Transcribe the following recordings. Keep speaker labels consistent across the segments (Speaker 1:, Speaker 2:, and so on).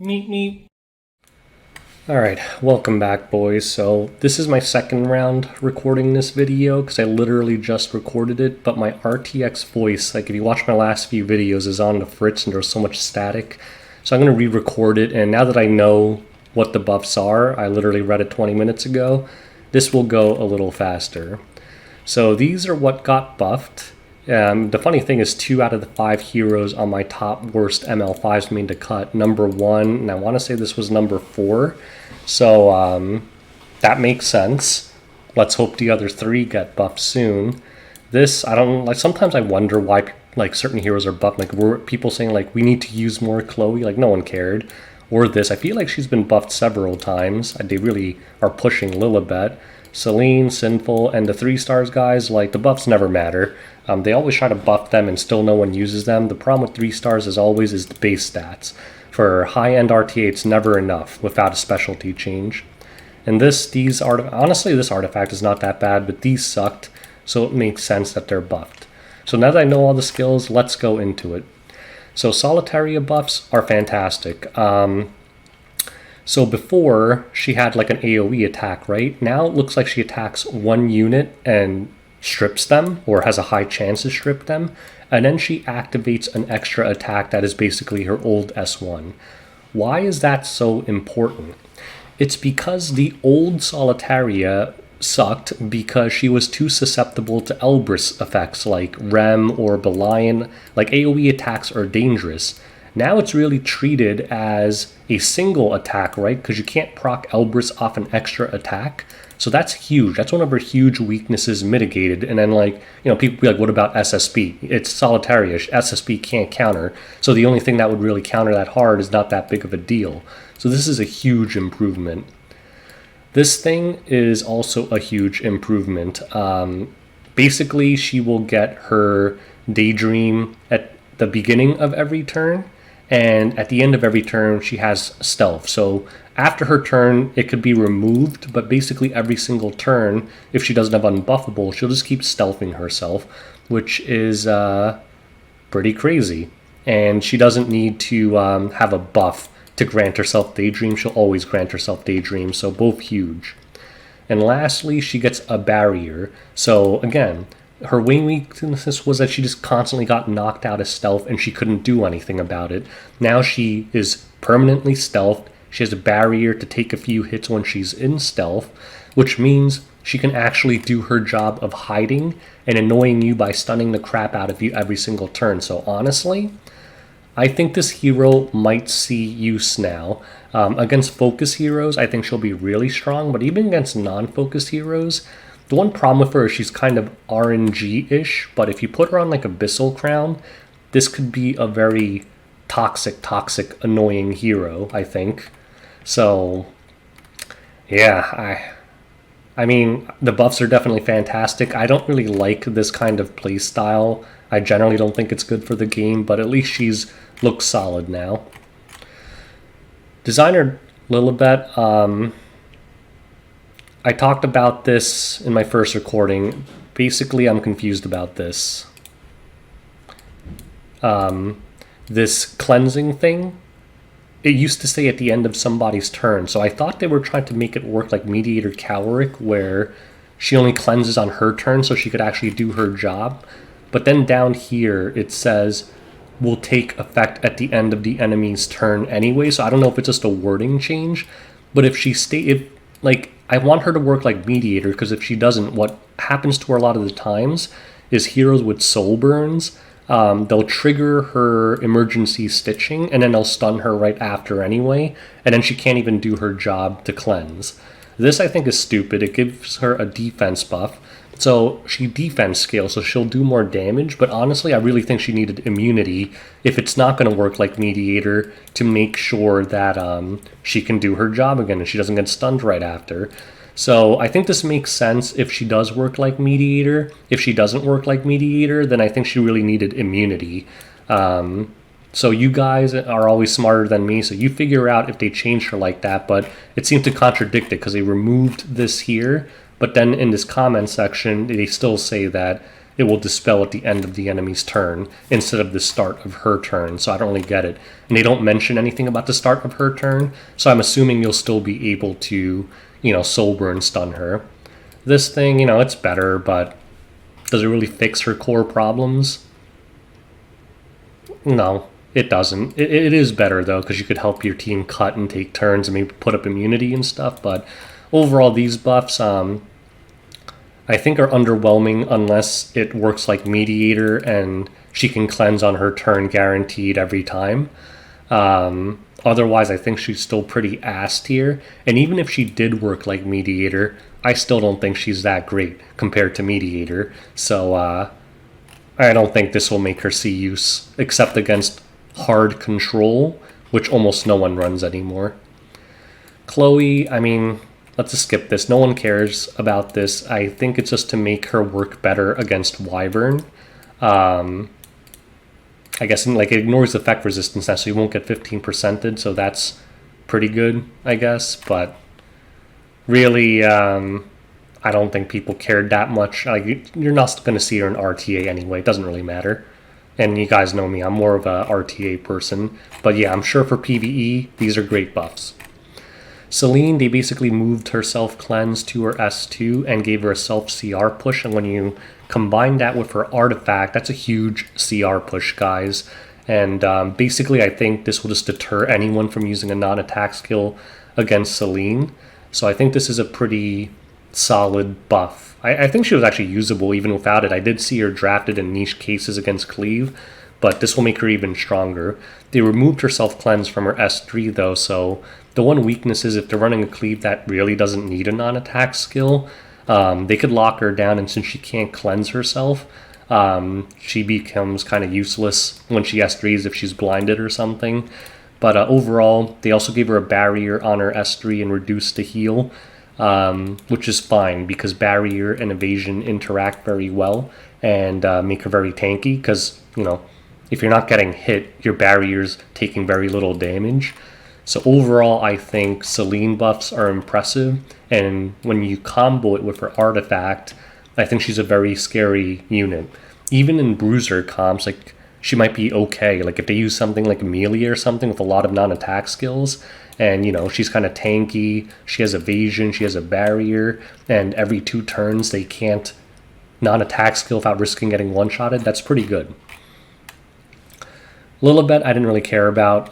Speaker 1: Meep meep. Alright, welcome back, boys. So, this is my second round recording this video, because I literally just recorded it, but my RTX voice, like if you watch my last few videos, is on the fritz and there's so much static. So I'm going to re-record it, and now that I know what the buffs are, I literally read it 20 minutes ago, this will go a little faster. So these are what got buffed. The funny thing is 2 out of the 5 heroes on my top worst ML5s made the cut. Number 1, and I want to say this was number 4. So that makes sense. Let's hope the other 3 get buffed soon. This, I don't, like, sometimes I wonder why like certain heroes are buffed. Like, were people saying like we need to use more Chloe? Like, no one cared. Or this, I feel like she's been buffed several times. They really are pushing Lilibet. Celine, Sinful, and the 3 stars guys, like, the buffs never matter. They always try to buff them and still no one uses them. The problem with 3 stars, as always, is the base stats. For high-end RTA, it's never enough without a specialty change. And honestly, this artifact is not that bad, but these sucked, so it makes sense that they're buffed. So now that I know all the skills, let's go into it. So Solitaria buffs are fantastic. So before, she had like an AOE attack, right? Now it looks like she attacks 1 unit and strips them, or has a high chance to strip them, and then she activates an extra attack that is basically her old S1. Why is that so important? It's because the old Solitaria sucked because she was too susceptible to Elbrus effects like Rem or Belian. Like, AOE attacks are dangerous. Now it's really treated as a single attack, right? Because you can't proc Elbrus off an extra attack. So that's huge. That's one of her huge weaknesses mitigated. And then, like, you know, people be like, what about SSB? It's Solitaria. SSB can't counter. So the only thing that would really counter that hard is not that big of a deal. So this is a huge improvement. This thing is also a huge improvement. Basically, she will get her Daydream at the beginning of every turn. And at the end of every turn, she has stealth. So after her turn, it could be removed, but basically every single turn, if she doesn't have unbuffable, she'll just keep stealthing herself, which is pretty crazy. And she doesn't need to have a buff to grant herself Daydream. She'll always grant herself Daydream, so both huge. And lastly, she gets a barrier. So again, her main weakness was that she just constantly got knocked out of stealth and she couldn't do anything about it. Now she is permanently stealthed. She has a barrier to take a few hits when she's in stealth, which means she can actually do her job of hiding and annoying you by stunning the crap out of you every single turn. So honestly, I think this hero might see use now. Against focus heroes, I think she'll be really strong, but even against non-focus heroes, the one problem with her is she's kind of RNG-ish, but if you put her on like Abyssal Crown, this could be a very toxic, annoying hero, I think. So, yeah, I mean, the buffs are definitely fantastic. I don't really like this kind of playstyle. I generally don't think it's good for the game, but at least she's looks solid now. Designer Lilibet, I talked about this in my first recording. Basically, I'm confused about this. This cleansing thing, it used to say at the end of somebody's turn, so I thought they were trying to make it work like Mediator Cowrick, where she only cleanses on her turn so she could actually do her job. But then down here, it says will take effect at the end of the enemy's turn anyway, so I don't know if it's just a wording change, but if she I want her to work like Mediator, because if she doesn't, what happens to her a lot of the times is heroes with soul burns, they'll trigger her emergency stitching, and then they'll stun her right after anyway, and then she can't even do her job to cleanse. This, I think, is stupid. It gives her a defense buff, so she defense scales, so she'll do more damage, but honestly, I really think she needed immunity if it's not going to work like Mediator, to make sure that she can do her job again and she doesn't get stunned right after. So I think this makes sense if she does work like Mediator. If she doesn't work like Mediator, then I think she really needed immunity. So you guys are always smarter than me, so you figure out if they changed her like that, but it seemed to contradict it because they removed this here, but then in this comment section, they still say that it will dispel at the end of the enemy's turn instead of the start of her turn. So I don't really get it. And they don't mention anything about the start of her turn, so I'm assuming you'll still be able to, soul burn stun her. This thing, it's better, but does it really fix her core problems? No, it doesn't. It is better, though, because you could help your team cut and take turns and maybe put up immunity and stuff, but overall, these buffs, I think are underwhelming unless it works like Mediator and she can cleanse on her turn guaranteed every time. Otherwise, I think she's still pretty ass tier. And even if she did work like Mediator, I still don't think she's that great compared to Mediator. So I don't think this will make her see use, except against hard control, which almost no one runs anymore. Chloe, I mean, let's just skip this. No one cares about this. I think it's just to make her work better against Wyvern. I guess it ignores effect resistance now, so you won't get 15%ed, so that's pretty good, I guess. But really, I don't think people cared that much. You're not going to see her in RTA anyway. It doesn't really matter. And you guys know me. I'm more of a RTA person. But yeah, I'm sure for PvE, these are great buffs. Celine, they basically moved her self-cleanse to her S2 and gave her a self-CR push, and when you combine that with her artifact, that's a huge CR push, guys. And basically, I think this will just deter anyone from using a non-attack skill against Celine. So I think this is a pretty solid buff. I think she was actually usable even without it. I did see her drafted in niche cases against Cleave, but this will make her even stronger. They removed her self-cleanse from her S3, though, so the one weakness is if they're running a Cleave that really doesn't need a non-attack skill, they could lock her down, and since she can't cleanse herself, she becomes kind of useless when she S3s if she's blinded or something. But overall, they also gave her a barrier on her S3 and reduced the heal, which is fine because barrier and evasion interact very well and make her very tanky because, if you're not getting hit, your barrier's taking very little damage. So overall, I think Celine buffs are impressive, and when you combo it with her artifact, I think she's a very scary unit. Even in bruiser comps, she might be okay. If they use something like Amelia or something with a lot of non-attack skills, and she's kind of tanky, she has evasion, she has a barrier, and every 2 turns they can't non-attack skill without risking getting one-shotted, that's pretty good. Lilibet I didn't really care about,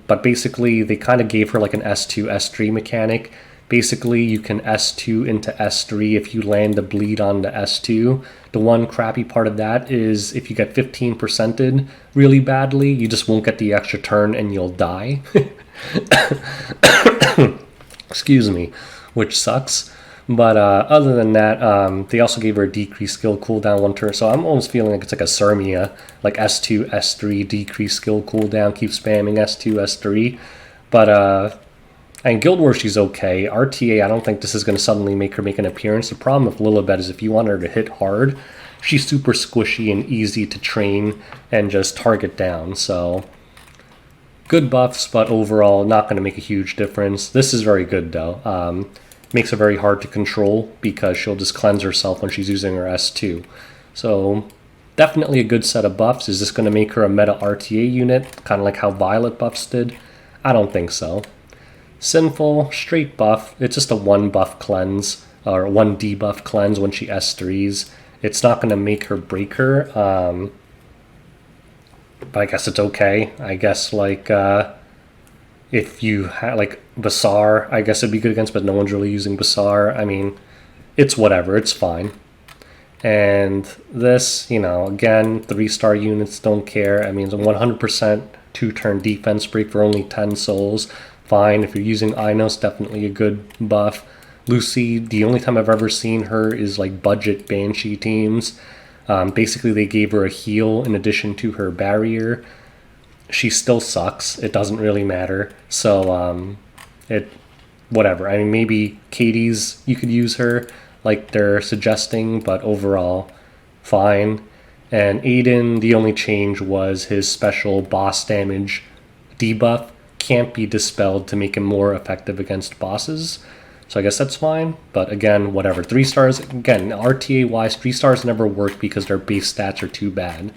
Speaker 1: but basically they kind of gave her an S2, S3 mechanic. Basically you can S2 into S3 if you land the bleed on the S2. The one crappy part of that is if you get 15%ed really badly, you just won't get the extra turn and you'll die. Excuse me, which sucks. But other than that, they also gave her a decreased skill cooldown 1 turn, so I'm almost feeling like it's like a Cermia, S2, S3, decreased skill cooldown, keep spamming S2, S3. But, in Guild Wars she's okay. RTA, I don't think this is going to suddenly make her make an appearance. The problem with Lilibet is if you want her to hit hard, she's super squishy and easy to train and just target down, so good buffs, but overall not going to make a huge difference. This is very good, though. Makes her very hard to control because she'll just cleanse herself when she's using her S2. So definitely a good set of buffs. Is this going to make her a meta RTA unit, kind of like how Violet buffs did? I don't think so. Sinful, straight buff. It's just a 1 buff cleanse, or 1 debuff cleanse when she S3s. It's not going to make her break her, but I guess it's okay. I guess if you had Basar, I guess it'd be good against, but no one's really using Basar. I mean, it's whatever, it's fine. And this, again, 3-star units don't care. I mean, it's a 100% 2-turn defense break for only 10 souls. Fine. If you're using Inos, definitely a good buff. Lucy, the only time I've ever seen her is budget Banshee teams. Basically, they gave her a heal in addition to her barrier. She still sucks. It doesn't really matter. So, whatever. I mean, maybe Katie's, you could use her like they're suggesting, but overall, fine. And Aiden, the only change was his special boss damage debuff can't be dispelled to make him more effective against bosses. So I guess that's fine, but again, whatever. 3 stars, again, RTA-wise, 3 stars never work because their base stats are too bad.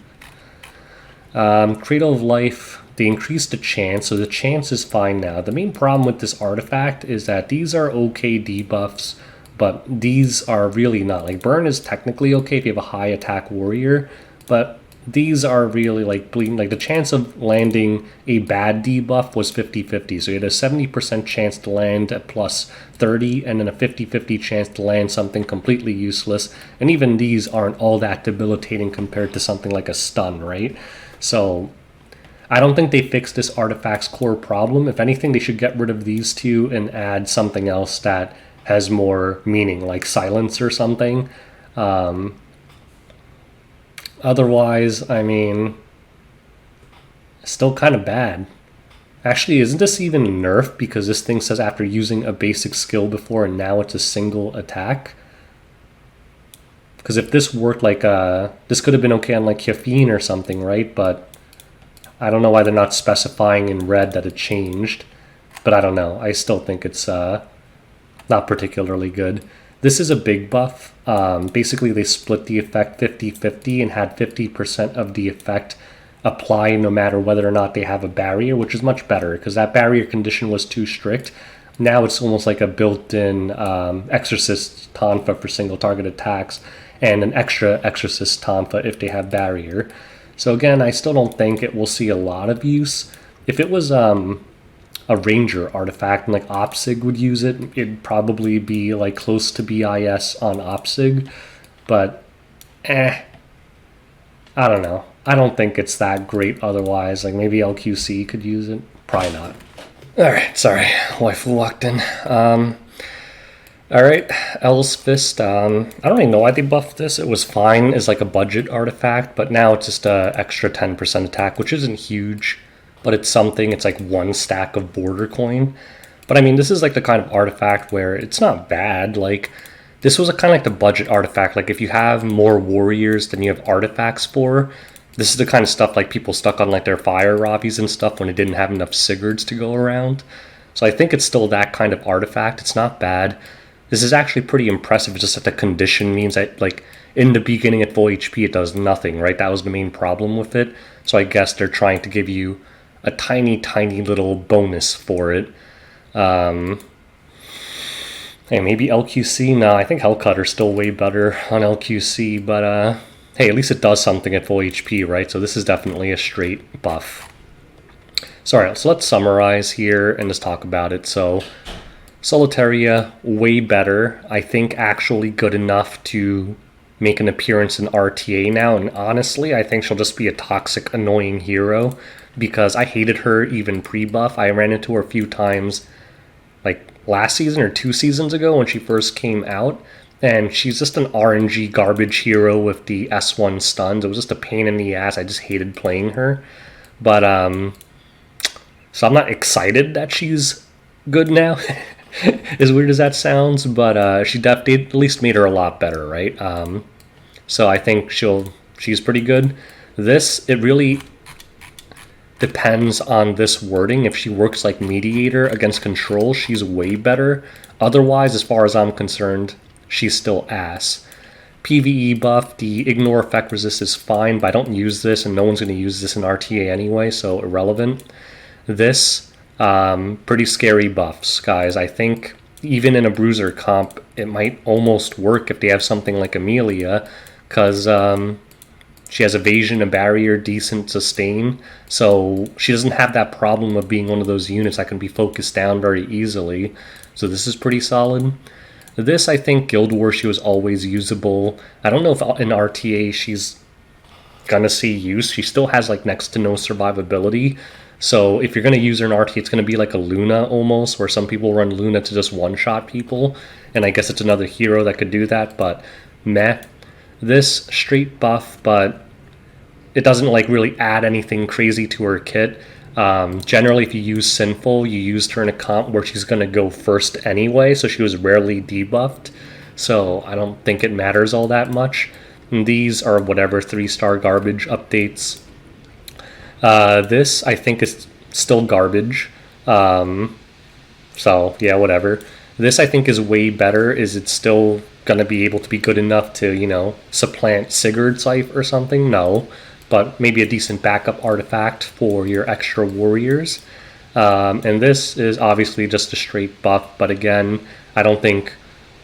Speaker 1: Cradle of Life, they increased the chance, so the chance is fine now. The main problem with this artifact is that these are okay debuffs, but these are really not. Like, Burn is technically okay if you have a high attack warrior, but these are really like bleeding. Like, the chance of landing a bad debuff was 50-50, so you had a 70% chance to land at plus 30 and then a 50-50 chance to land something completely useless, and even these aren't all that debilitating compared to something like a stun, right? So I don't think they fixed this artifact's core problem. If anything, they should get rid of these two and add something else that has more meaning, like silence or something. Otherwise, I mean, still kind of bad. Actually, isn't this even a nerf because this thing says after using a basic skill before and now it's a single attack? Because if this worked like, this could have been okay on like Caffeine or something, right? But I don't know why they're not specifying in red that it changed. But I don't know. I still think it's not particularly good. This is a big buff. Basically, they split the effect 50-50 and had 50% of the effect apply no matter whether or not they have a barrier, which is much better because that barrier condition was too strict. Now it's almost like a built-in Exorcist Tonfa for single target attacks and an extra Exorcist Tonfa if they have barrier. So again, I still don't think it will see a lot of use. If it was a Ranger artifact and like Opsig would use it, it'd probably be like close to BIS on Opsig, but I don't know. I don't think it's that great otherwise. Like maybe LQC could use it. Probably not. Alright, sorry. Wife walked in. Alright, El's Fist. I don't even know why they buffed this. It was fine as like a budget artifact, but now it's just an extra 10% attack, which isn't huge, but it's something. It's like 1 stack of border coin. But I mean, this is like the kind of artifact where it's not bad. Like, this was a kind of like the budget artifact. Like, if you have more warriors than you have artifacts for, this is the kind of stuff like people stuck on like their fire Robbies and stuff when it didn't have enough Sigurds to go around. So I think it's still that kind of artifact. It's not bad. This is actually pretty impressive. It's just that the condition means that, like, in the beginning at full HP, it does nothing, right? That was the main problem with it. So I guess they're trying to give you a tiny, tiny little bonus for it. Hey, maybe LQC? No, I think Hellcutter's still way better on LQC, but, hey, at least it does something at full HP, right? So this is definitely a straight buff. So, alright, so let's summarize here and just talk about it. So, Solitaria, way better. I think actually good enough to make an appearance in RTA now, and honestly, I think she'll just be a toxic, annoying hero, because I hated her even pre-buff. I ran into her a few times, like last season or 2 seasons ago when she first came out, and she's just an RNG garbage hero with the S1 stuns. It was just a pain in the ass. I just hated playing her. But, so I'm not excited that she's good now. As weird as that sounds, but she definitely at least made her a lot better, right? So I think she's pretty good. It really depends on this wording. If she works like mediator against control, she's way better. Otherwise, as far as I'm concerned, she's still ass. PvE buff, the ignore effect resist is fine, but I don't use this, and no one's going to use this in RTA anyway, so irrelevant. This, pretty scary buffs, guys. I think even in a bruiser comp, it might almost work if they have something like Amelia, because she has evasion, a barrier, decent sustain, so she doesn't have that problem of being one of those units that can be focused down very easily. So this is pretty solid. This, I think, Guild Wars, she was always usable. I don't know if in RTA she's gonna see use. She still has like next to no survivability. So if you're going to use her in RT, it's going to be like a Luna almost, where some people run Luna to just one-shot people. And I guess it's another hero that could do that, but meh. This, straight buff, but it doesn't like really add anything crazy to her kit. Generally, if you use Sinful, you used her in a comp where she's going to go first anyway, so she was rarely debuffed. So I don't think it matters all that much. And these are whatever 3-star garbage updates. This, I think, is still garbage. So, yeah, whatever. This I think is way better. Is it still going to be able to be good enough to, you know, supplant Sigurd's Scythe or something? No, but maybe a decent backup artifact for your extra warriors. And this is obviously just a straight buff, but again, I don't think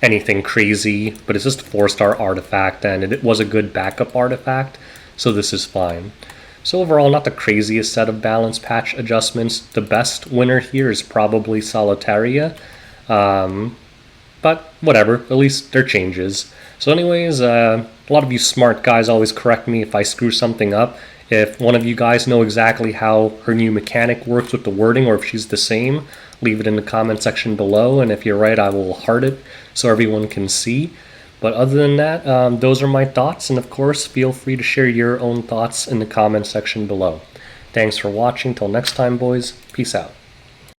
Speaker 1: anything crazy, but it's just a 4-star artifact, and it was a good backup artifact, so this is fine. So overall, not the craziest set of balance patch adjustments. The best winner here is probably Solitaria, but whatever, at least they're changes. So anyways, a lot of you smart guys always correct me if I screw something up. If one of you guys know exactly how her new mechanic works with the wording, or if she's the same, leave it in the comment section below, and if you're right, I will heart it so everyone can see. But other than that, those are my thoughts, and of course, feel free to share your own thoughts in the comment section below. Thanks for watching. Till next time, boys. Peace out.